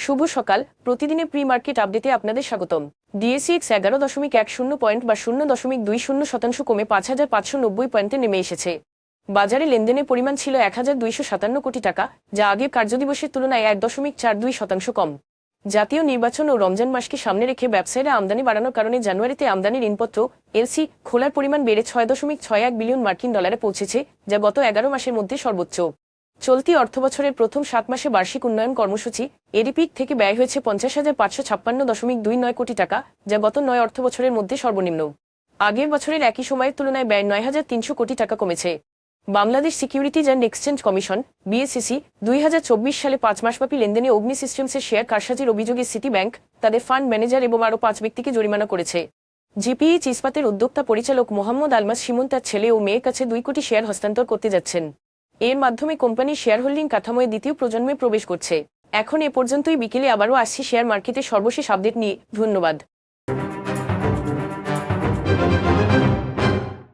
শুভ সকাল। প্রতিদিনের pre market আপডেটে আপনাদের স্বাগতম। ডিএসইএক্স 11.10 পয়েন্ট বা 0.20% কমে 5,590 পয়েন্টে নেমে এসেছে। বাজারে লেনদেনের পরিমাণ ছিল 1,257 কোটি টাকা, যা আগের কার্যদিবসের তুলনায় 1.42% কম। জাতীয় নির্বাচন ও রমজান মাসকে সামনে রেখে ব্যবসায়ীরা আমদানি বাড়ানোর কারণে জানুয়ারিতে আমদানির ঋণপত্র এলসি খোলার পরিমাণ বেড়ে 6.61 বিলিয়ন মার্কিন ডলারে পৌঁছেছে, যা গত 11 মাসের মধ্যে সর্বোচ্চ। চলতি অর্থবছরের প্রথম 7 মাসে বার্ষিক উন্নয়ন কর্মসূচি এডিপি থেকে ব্যয় হয়েছে 50,556.29 কোটি টাকা, যা গত 9 অর্থবছরের মধ্যে সর্বনিম্ন। আগের বছরের একই সময়ের তুলনায় ব্যয় 9,300 কোটি টাকা কমেছে। Bangladesh securities and exchange commission BSEC 2024 সালে 5 মাসব্যাপী লেনদেনে অগ্নি সিস্টেমসের শেয়ার কারসাজির অভিযোগে সিটি ব্যাংক তাদের ফান্ড ম্যানেজার এবং আরও 5 ব্যক্তিকে জরিমানা করেছে। জিপিএইচ ইস্পাতের উদ্যোক্তা পরিচালক মোহাম্মদ আলমাস শিমুন তার ছেলে ও মেয়ের কাছে 2 কোটি শেয়ার হস্তান্তর করতে যাচ্ছেন। এর মাধ্যমে কোম্পানির শেয়ার হোল্ডিং কাঠামোয় দ্বিতীয় প্রজন্মে প্রবেশ করছে। এখন এ পর্যন্তই। বিকেলে আবারও আসছি শেয়ার মার্কেটের সর্বশেষ আপডেট নিয়ে। ধন্যবাদ।